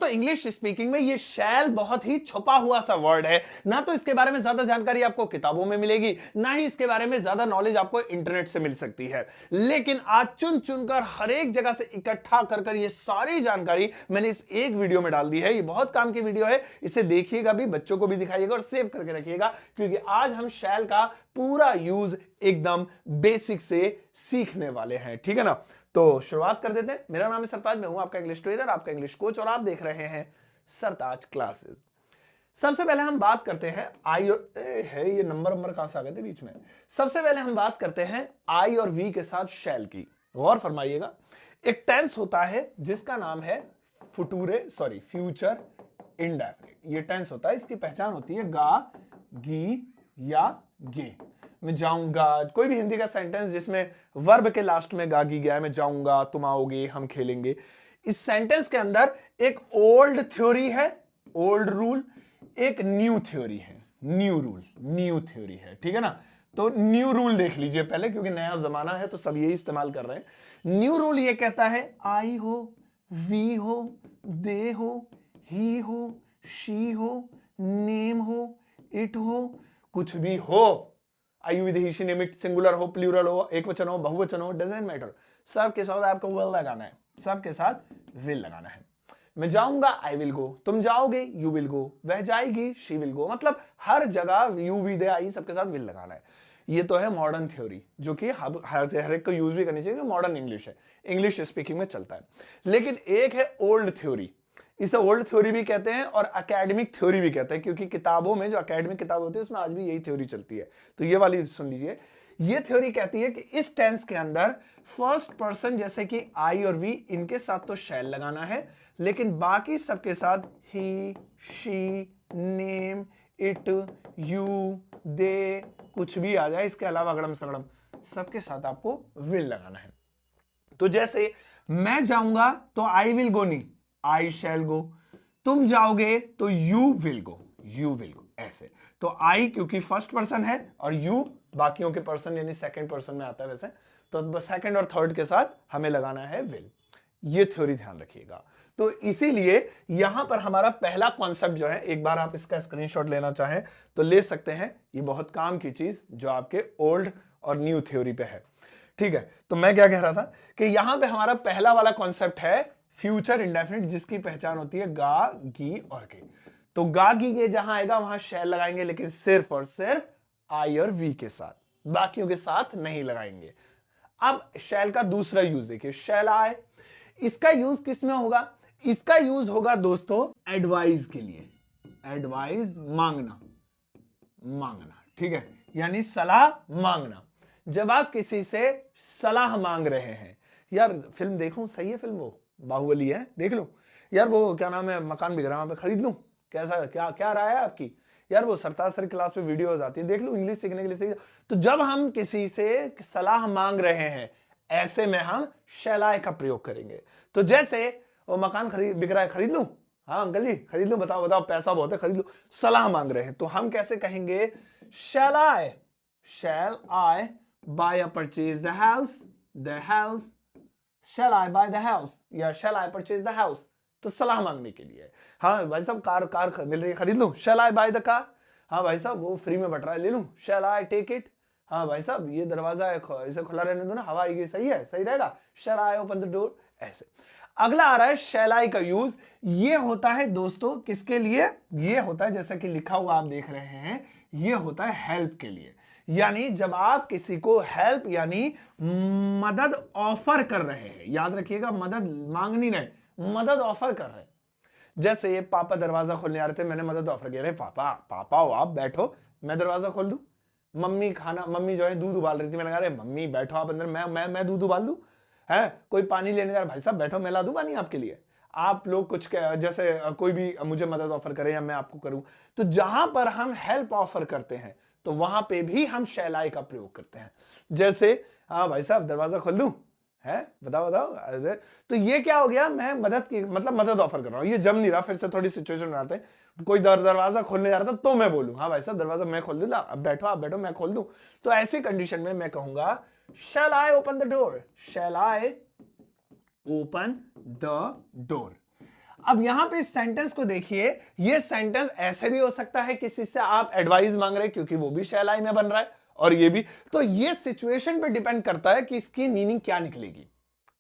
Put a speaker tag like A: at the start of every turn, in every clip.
A: दोस्तों English speaking में ये शैल बहुत ही छुपा हुआ सा वर्ड है, ना तो इसके बारे में ज्यादा जानकारी आपको किताबों में मिलेगी, ना ही इसके बारे में ज्यादा नॉलेज आपको इंटरनेट से मिल सकती है। लेकिन आज चुन चुनकर हर एक जगह से इकट्ठा कर ये सारी जानकारी मैंने इस एक वीडियो में डाल दी है। ये बहुत काम की वीडियो है, इसे देखिएगा भी, बच्चों को भी दिखाइएगा और सेव करके रखिएगा, क्योंकि आज हम शैल का पूरा यूज एकदम बेसिक से सीखने वाले हैं। ठीक है ना? तो शुरुआत कर देते हैं। मेरा नाम है सरताज, मैं हूं आपका इंग्लिश ट्रेनर, आपका इंग्लिश कोच, और आप देख रहे हैं सरताज क्लासेस। सबसे पहले हम बात करते हैं आई है, ये नंबर कहां से आ गए थे बीच में। सबसे पहले हम बात करते हैं आई और वी के साथ शैल की। गौर फरमाइएगा, एक टेंस होता है जिसका नाम है फ्यूचर इंडेफिनिट। ये टेंस होता है, इसकी पहचान होती है गा, गी या गे। मैं जाऊंगा, कोई भी हिंदी का सेंटेंस जिसमें वर्ब के लास्ट में गा गी गया है, मैं जाऊंगा, तुम आओगे, हम खेलेंगे, इस सेंटेंस के अंदर एक ओल्ड थ्योरी है, ओल्ड रूल, एक न्यू थ्योरी है, न्यू थ्योरी है। ठीक है ना? तो न्यू रूल देख लीजिए पहले, क्योंकि नया जमाना है तो सब यही इस्तेमाल कर रहे हैं। न्यू रूल ये कहता है आई हो, वी हो, दे हो, ही हो, शी हो, नेम हो, इट हो, कुछ भी हो, आयु विदेशी निमित्त, सिंगुलर हो, प्लूरल हो, एक वचन हो, बहुवचन हो, डजंट मैटर, सबके साथ आपको विल लगाना है, सबके साथ विल लगाना है। मैं जाऊंगा, आई विल गो, तुम जाओगे, यू विल गो, वह जाएगी, शी विल गो, मतलब हर जगह यू, वी, दे, आई सबके साथ विल लगाना है। ये तो है मॉडर्न थ्योरी, जो कि हर एक को यूज भी करनी चाहिए, मॉडर्न इंग्लिश है, इंग्लिश स्पीकिंग में चलता है। लेकिन एक है ओल्ड थ्योरी, इसे ओल्ड थ्योरी भी कहते हैं और एकेडमिक थ्योरी भी कहते हैं, क्योंकि किताबों में जो एकेडमिक किताब होती है उसमें आज भी यही थ्योरी चलती है। तो ये वाली सुन लीजिए। ये थ्योरी कहती है कि इस टेंस के अंदर फर्स्ट पर्सन जैसे कि आई और वी, इनके साथ तो शैल लगाना है, लेकिन बाकी सबके साथ ही, शी, नेम, इट, यू, दे, कुछ भी आ जाए इसके अलावा अगड़म सगड़म, सबके साथ आपको विल लगाना है। तो जैसे मैं जाऊंगा तो आई विल गो नहीं, आई शैल गो, तुम जाओगे तो यू विल गो, ऐसे। तो आई क्योंकि फर्स्ट पर्सन है और यू बाकियों के पर्सन यानी सेकंड पर्सन में आता है वैसे, तो सेकंड और थर्ड के साथ हमें लगाना है विल। ये थ्योरी ध्यान रखिएगा। तो इसीलिए यहां पर हमारा पहला कॉन्सेप्ट जो है, एक बार आप इसका स्क्रीनशॉट लेना चाहें तो ले सकते हैं, ये बहुत काम की चीज जो आपके ओल्ड और न्यू थ्योरी पे है। ठीक है? तो मैं क्या कह रहा था कि यहां पे हमारा पहला वाला कॉन्सेप्ट है फ्यूचर इंडेफिनिट, जिसकी पहचान होती है गा, गी और गे। तो गा, गी, गे जहां आएगा वहां शैल लगाएंगे, लेकिन सिर्फ और सिर्फ आई और वी के साथ, बाकियों के साथ नहीं लगाएंगे। अब शैल का दूसरा यूज देखिए, शैल आए, इसका यूज किस में होगा? इसका यूज होगा दोस्तों एडवाइस के लिए, एडवाइस मांगना, ठीक है, यानी सलाह मांगना। जब आप किसी से सलाह मांग रहे हैं, यार फिल्म देखूं, सही है फिल्म, वो बाहुबली है, देख लूं, यार वो क्या नाम है, मकान बिक रहा है वहां पे, खरीद लूं, कैसा, क्या राय है आपकी, यार वो सरताज सर क्लास पे वीडियोस आती है, देख लूं, इंग्लिश सीखने के लिए। तो जब हम किसी से सलाह मांग रहे हैं, ऐसे में हम शैल आए का प्रयोग करेंगे। तो जैसे वो मकान बिक रहा है, खरीद लूं, हाँ अंकल जी खरीद लूं, बताओ पैसा बहुत है, खरीद लूं, सलाह मांग रहे हैं, तो हम कैसे कहेंगे? Shall I buy purchase the house, shall I buy the house या shall I purchase the house, तो सलाह मांगने के लिए। हाँ भाई साहब कार मिल रही है, खरीद लूं, शैल आई बाय द कार, हाँ भाई साहब वो फ्री में बट रहा है, ले लूं, शैल आई टेक इट, हाँ भाई साहब ये दरवाजा इसे खुला रहने दो ना, हवा आएगी, सही है, सही रहेगा, शैल आई ओपन द डोर, ऐसे। अगला आ रहा है शैल आई का यूज, ये होता है दोस्तों किसके लिए? ये होता है, जैसा कि लिखा हुआ आप देख रहे हैं, ये होता है हेल्प के लिए, यानी जब आप किसी को हेल्प यानी मदद ऑफर कर रहे हैं, याद रखिएगा, मदद मांगनी नहीं, मदद ऑफर कर रहे हैं। जैसे ये पापा दरवाजा खोलने आ रहे थे, मैंने मदद ऑफर किया, अरे पापा हो आप, बैठो मैं दरवाजा खोल दूं। मम्मी जो है दूध उबाल रही थी, मैंने कहा अरे मम्मी बैठो आप अंदर, मैं दूध उबाल दूं, है कोई पानी लेने जा रहा, भाई साहब बैठो मैं ला दूं पानी आपके लिए। आप लोग कुछ जैसे कोई भी मुझे मदद ऑफर करे या मैं आपको करूं, तो जहां पर हम हेल्प ऑफर करते हैं तो वहां पे भी हम शैल आई का प्रयोग करते हैं। जैसे हाँ भाई साहब दरवाजा खोल दूं, है बताओ। तो ये क्या हो गया, मैं मदद की मतलब मदद ऑफर कर रहा हूं, ये जम नहीं रहा, फिर से थोड़ी सिचुएशन बनाते हैं। कोई दरवाजा खोलने जा रहा था तो मैं बोलूं हाँ भाई साहब दरवाजा मैं खोल दूं, अब बैठो आप बैठो मैं खोल दूं। तो ऐसी कंडीशन में मैं कहूंगा shall I open the door, shall I open the door. अब यहां पे इस सेंटेंस को देखिए, ये सेंटेंस ऐसे भी हो सकता है किसी से आप एडवाइस मांग रहे हैं क्योंकि वो भी शैल आई में बन रहा है, और ये भी। तो ये सिचुएशन पे डिपेंड करता है कि इसकी मीनिंग क्या निकलेगी,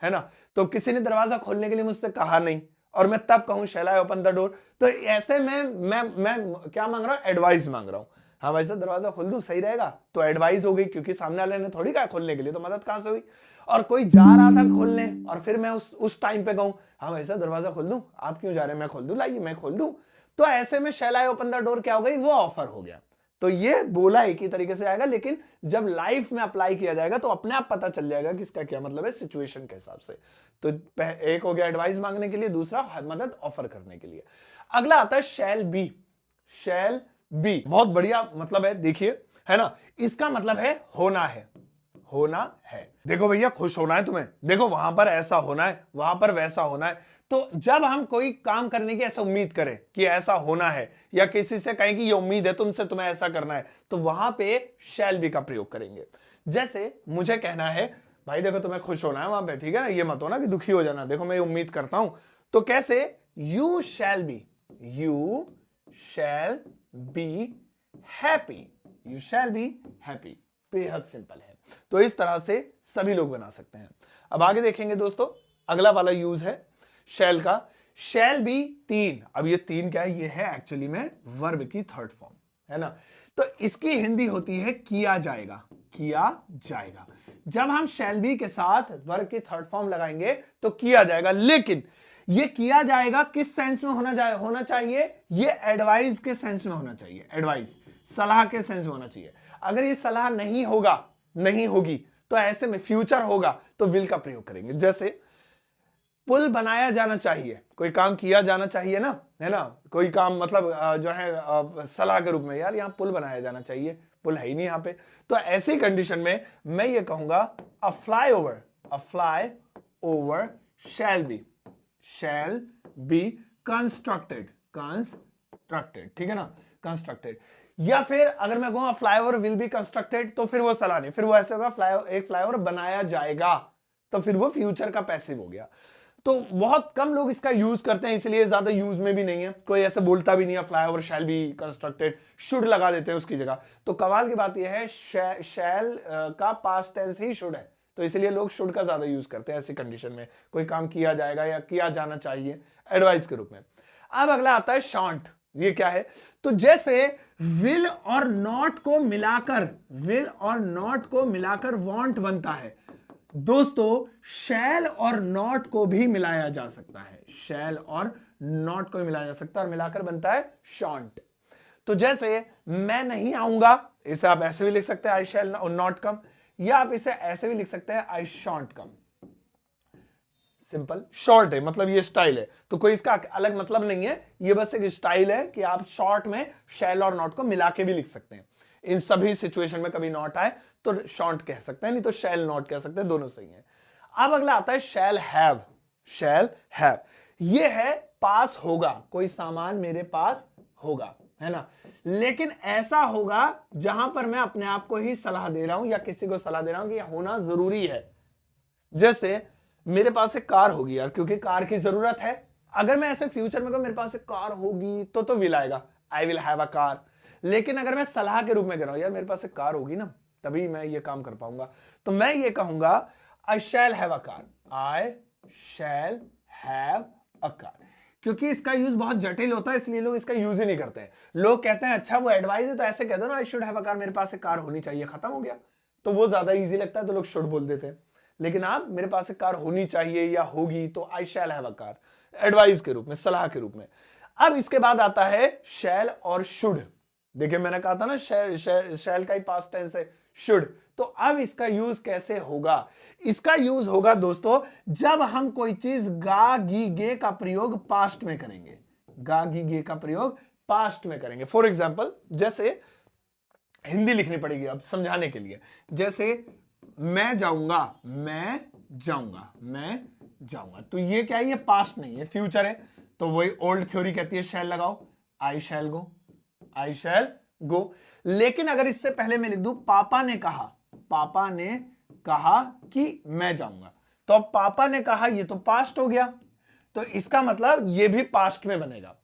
A: है ना। तो किसी ने दरवाजा खोलने के लिए मुझसे कहा नहीं और मैं तब कहूं शैल आई ओपन द डोर, तो ऐसे में मैं क्या मांग रहा हूं, एडवाइस मांग रहा हूं। हाँ भाई साहब दरवाजा खोल दूं, सही रहेगा, तो एडवाइस हो गई, क्योंकि सामने वाले ने थोड़ी कहा खोलने के लिए, तो मदद कहां से हुई। और कोई जा रहा था खोलने और फिर मैं उस टाइम पे कहूं हाँ भाई साहब दरवाजा खोल दूं, आप क्यों जा रहे हैं, मैं खोल दूं, लाइए मैं खोल दूं, तो ऐसे में शैल आई ओपन द डोर क्या हो गई, वो ऑफर हो गया। तो ये बोला एक ही तरीके से आएगा, लेकिन जब लाइफ में अप्लाई किया जाएगा तो अपने आप पता चल जाएगा कि इसका क्या मतलब है सिचुएशन के हिसाब से। तो एक हो गया एडवाइस मांगने के लिए, दूसरा मदद ऑफर करने के लिए। अगला आता है शैल बी। शैल बी बहुत बढ़िया मतलब है, देखिए, है ना। इसका मतलब है होना है, होना है। देखो भैया खुश होना है तुम्हें, देखो वहां पर ऐसा होना है, वहां पर वैसा होना है। तो जब हम कोई काम करने की ऐसा उम्मीद करें कि ऐसा होना है, या किसी से कहें कि ये उम्मीद है तुमसे, तुम्हें ऐसा करना है, तो वहां पे शैल बी का प्रयोग करेंगे। जैसे मुझे कहना है भाई देखो तुम्हें खुश होना है वहां पे, ठीक है ना, ये मत होना कि दुखी हो जाना, देखो मैं ये उम्मीद करता हूं। तो कैसे, you shall be, you shall be happy, you shall be happy. बेहद सिंपल है। तो इस तरह से सभी लोग बना सकते हैं। अब आगे देखेंगे दोस्तों, अगला वाला यूज है शैल का, शैल बी तीन। अब ये तीन क्या है, ये है एक्चुअली में वर्ब की थर्ड फॉर्म, है ना। तो इसकी हिंदी होती है किया जाएगा, किया जाएगा। जब हम शैल बी के साथ वर्ब की थर्ड फॉर्म लगाएंगे तो किया जाएगा, लेकिन ये किया जाएगा किस सेंस में होना चाहिए, ये एडवाइस के सेंस में होना चाहिए, एडवाइस सलाह के सेंस में होना चाहिए। अगर ये सलाह नहीं होगा, नहीं होगी, तो ऐसे में फ्यूचर होगा तो विल का प्रयोग करेंगे। जैसे पुल बनाया जाना चाहिए, कोई काम किया जाना चाहिए ना, है ना, कोई काम मतलब जो है सलाह के रूप में, यार यहां पुल बनाया जाना चाहिए, पुल है ही नहीं यहां पे। तो ऐसी कंडीशन में मैं ये कहूंगा अ fly over shall be constructed, ठीक है ना, कंस्ट्रक्टेड। या फिर अगर मैं कहूं फ्लाईओवर विल बी कंस्ट्रक्टेड, तो फिर वो सलाह नहीं, फिर वो ऐसे होगा एक फ्लाईओवर बनाया जाएगा, तो फिर वो फ्यूचर का पैसिव हो गया। तो बहुत कम लोग इसका यूज करते हैं, इसलिए ज्यादा यूज में भी नहीं है, कोई ऐसे बोलता भी नहीं है flyover shall be constructed, should लगा देते हैं उसकी जगह। तो कमाल की बात यह है शैल का पास्ट टेंस ही शुड है, तो इसलिए लोग शुड का ज्यादा यूज करते हैं ऐसी कंडीशन में, कोई काम किया जाएगा या किया जाना चाहिए एडवाइस के रूप में। अब अगला आता है शॉन्ट। ये क्या है, तो जैसे विल और नॉट को मिलाकर वांट बनता है, दोस्तों शैल और नॉट को भी मिलाया जा सकता है, शैल और नॉट को भी मिलाया जा सकता है और मिलाकर बनता है शॉन्ट। तो जैसे मैं नहीं आऊंगा, इसे आप ऐसे भी लिख सकते हैं आई शैल नॉट कम, या आप इसे ऐसे भी लिख सकते हैं आई शॉन्ट कम। सिंपल, शॉर्ट है, मतलब ये स्टाइल है, तो कोई इसका अलग मतलब नहीं है, ये बस एक स्टाइल है कि आप शॉर्ट में शैल और नॉट को मिला के भी लिख सकते हैं। इन सभी सिचुएशन में कभी नॉट आए तो शॉर्ट कह सकते हैं, नहीं तो शैल नॉट कह सकते हैं, दोनों सही है। अब अगला आता है शैल हैव। शैल हैव ये है पास होगा, कोई सामान मेरे पास होगा, है ना, लेकिन ऐसा होगा जहां पर मैं अपने आप को ही सलाह दे रहा हूं या किसी को सलाह दे रहा हूं कि यह होना जरूरी है। जैसे मेरे पास एक कार होगी यार, क्योंकि कार की जरूरत है। अगर मैं ऐसे फ्यूचर में कहूं मेरे पास एक कार होगी, तो विल आएगा, I will have a car. लेकिन अगर मैं सलाह के रूप में कह रहा हूं यार मेरे पास एक कार होगी ना, तभी मैं ये काम कर पाऊंगा, तो मैं ये कहूंगा I shall have a car, I shall have a car. क्योंकि इसका यूज बहुत जटिल होता है, इसलिए लोग इसका यूज ही नहीं करते हैं। लोग कहते हैं अच्छा वो एडवाइस है तो ऐसे कह दो ना I should have a car, मेरे पास एक कार होनी चाहिए, खत्म हो गया। तो वो ज्यादा इजी लगता है, तो लोग शुड बोल देते हैं। लेकिन आप मेरे पास एक कार होनी चाहिए या होगी, तो I shall have a car, advice के रूप में, सलाह के रूप में। अब इसके बाद आता है शैल और शुड। देखिए मैंने कहा था ना शैल का ही पास्ट टेंस है शुड। तो अब इसका यूज कैसे होगा, इसका यूज होगा दोस्तों जब हम कोई चीज गा गी गे का प्रयोग पास्ट में करेंगे, गा गी गे का प्रयोग पास्ट में करेंगे। फॉर एग्जाम्पल जैसे हिंदी लिखनी पड़ेगी अब समझाने के लिए, जैसे मैं जाऊंगा, मैं जाऊंगा, मैं जाऊंगा, तो ये क्या है, ये पास्ट नहीं है, फ्यूचर है। तो वही ओल्ड थ्योरी कहती है शैल लगाओ, आई शैल गो, आई शैल गो। लेकिन अगर इससे पहले मैं लिख दूं पापा ने कहा, पापा ने कहा कि मैं जाऊंगा, तो अब पापा ने कहा ये तो पास्ट हो गया। तो इसका मतलब ये भी पास्ट में बनेगा।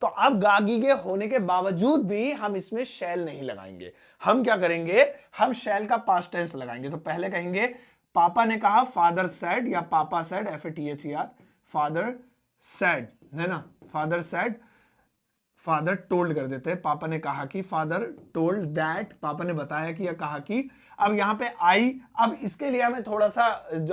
A: तो अब गागीगे होने के बावजूद भी हम इसमें शैल नहीं लगाएंगे। हम क्या करेंगे, हम शैल का पास्ट टेंस लगाएंगे। तो पहले कहेंगे पापा ने कहा, फादर सेड, या पापा सेड, FATHER, फादर सेड, है ना, फादर सेड, फादर टोल्ड कर देते हैं, पापा ने कहा कि, फादर टोल्ड दैट, पापा ने बताया कि या कहा कि। अब यहां पे आई, अब इसके लिए हमें थोड़ा सा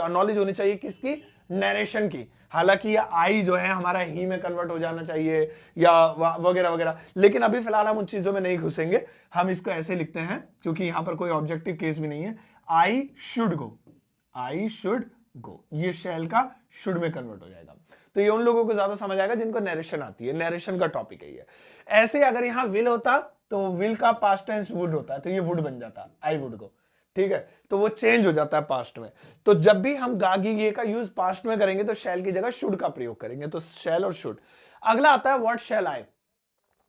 A: नॉलेज होनी चाहिए किसकी, नरेशन की। हालांकि ये आई जो है हमारा ही में कन्वर्ट हो जाना चाहिए या वगैरह वगैरह, लेकिन अभी फिलहाल हम उन चीजों में नहीं घुसेंगे। हम इसको ऐसे लिखते हैं क्योंकि यहां पर कोई ऑब्जेक्टिव केस भी नहीं है। I should go, I should go, ये शैल का शुड में कन्वर्ट हो जाएगा। तो ये उन लोगों को ज्यादा समझ आएगा जिनको नरेशन आती है, नरेशन का टॉपिक है ये। ऐसे अगर यहां विल होता तो विल का पास्ट टेंस वुड होता है, तो ये वुड बन जाता, आई वुड गो, ठीक है। तो वो चेंज हो जाता है पास्ट में। तो जब भी हम गागीगे का यूज पास्ट में करेंगे तो शैल की जगह शुड का प्रयोग करेंगे। तो शैल और शुड। अगला आता है what shall I,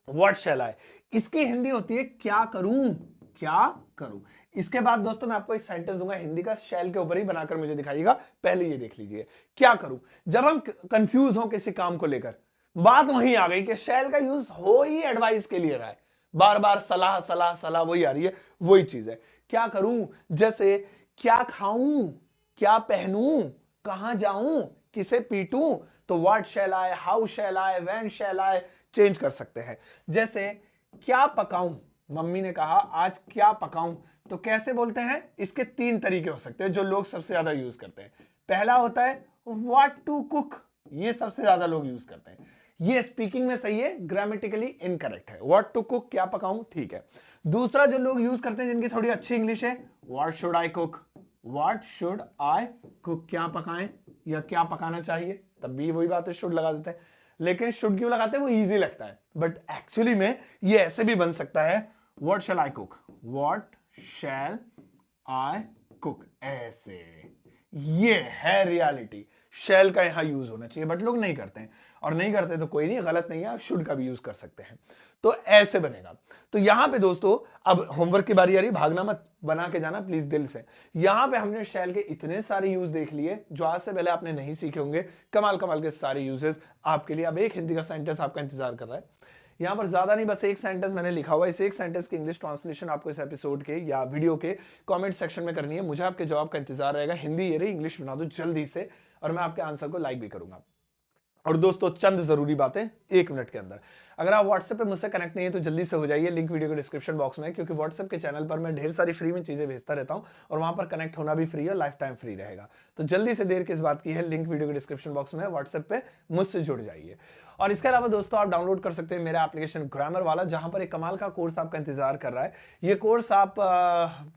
A: what shall आई, इसकी हिंदी होती है क्या करूं, क्या करूं। इसके बाद दोस्तों मैं आपको एक सेंटेंस दूंगा हिंदी का, शैल के ऊपर ही बनाकर मुझे दिखाइएगा। पहले ये देख लीजिए, क्या करूं। जब हम कंफ्यूज हो किसी काम को लेकर, बात वहीं आ गई कि शैल का यूज हो ही एडवाइस के लिए रहा है, बार बार सलाह सलाह सलाह वही आ रही है, वही चीज है क्या करूं। जैसे क्या खाऊं, क्या पहनूं, कहां जाऊं, किसे पीटूं, तो what shall I, how shall I, when shall I change कर सकते हैं। जैसे क्या पकाऊं, मम्मी ने कहा आज क्या पकाऊं, तो कैसे बोलते हैं, इसके 3 तरीके हो सकते हैं जो लोग सबसे ज्यादा यूज करते हैं। पहला होता है व्हाट टू कुक, ये सबसे ज्यादा लोग यूज करते हैं। ये स्पीकिंग में सही है, ग्रामेटिकली इनकरेक्ट है। व्हाट टू कुक, क्या पकाऊं, ठीक है। दूसरा जो लोग यूज करते हैं जिनकी थोड़ी अच्छी इंग्लिश है, what should I cook, what should I cook, क्या पकाएं या क्या पकाना चाहिए, तब भी वही बात है, शुड लगा देते हैं। लेकिन शुड क्यों लगाते हैं, वो इजी लगता है, बट एक्चुअली में ये ऐसे भी बन सकता है, what shall I cook, what shall I cook, ऐसे। ये है रियलिटी, शैल का यहां यूज होना चाहिए, बट लोग नहीं करते हैं। और नहीं करते तो कोई नहीं, गलत नहीं है, आप शुड का भी यूज कर सकते हैं। तो ऐसे बनेगा। तो यहां पे दोस्तों अब होमवर्क की बारी आ रही, भागना मत, बना के जाना प्लीज दिल से। यहां पे हमने शैल के इतने सारे यूज देख लिए जो आज से पहले आपने नहीं सीखे होंगे। कमाल कमाल के सारे यूजेस आपके लिए। अब एक हिंदी का सेंटेंस आपका इंतजार कर रहा है। यहां पर ज्यादा नहीं, बस एक सेंटेंस मैंने लिखा हुआ है। इस एक सेंटेंस की इंग्लिश ट्रांसलेशन आपको इस एपिसोड के या वीडियो के कमेंट सेक्शन में करनी है। मुझे आपके जवाब का इंतजार रहेगा। हिंदी ये रही, इंग्लिश बना दो जल्दी से, और मैं आपके आंसर को लाइक भी करूंगा। और दोस्तों चंद जरूरी बातें 1 मिनट के अंदर। अगर आप व्हाट्सएप पे मुझसे कनेक्ट नहीं है तो जल्दी से हो जाइए, लिंक वीडियो के डिस्क्रिप्शन बॉक्स में है, क्योंकि व्हाट्सएप के चैनल पर मैं ढेर सारी फ्री में चीजें भेजता रहता हूं और वहां पर कनेक्ट होना भी फ्री है, लाइफ टाइम फ्री रहेगा। तो जल्दी से, देर किस बात की है, लिंक वीडियो के डिस्क्रिप्शन बॉक्स में है, व्हाट्सएप पे मुझसे जुड़ जाइए। और इसके अलावा दोस्तों आप डाउनलोड कर सकते हैं मेरा एप्लीकेशन ग्रामर वाला, जहां पर एक कमाल का कोर्स आपका इंतजार कर रहा है। ये कोर्स आप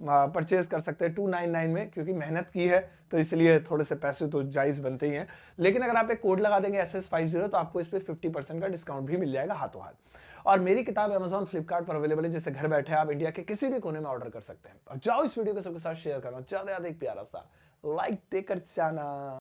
A: परचेज कर सकते हैं 299 में, क्योंकि मेहनत की है तो इसलिए थोड़े से पैसे तो जायज बनते ही हैं। लेकिन अगर आप एक कोड लगा देंगे SS50 तो आपको इस पर 50% का डिस्काउंट भी मिल जाएगा हाथों हाथ। और मेरी किताब Amazon फ्लिपकार्ट पर अवेलेबल है, जिसे घर बैठे आप इंडिया के किसी भी कोने में ऑर्डर कर सकते हैं। अब जाओ इस वीडियो को सबके साथ शेयर करना, ज्यादा एक प्यारा सा लाइक देकर जाना।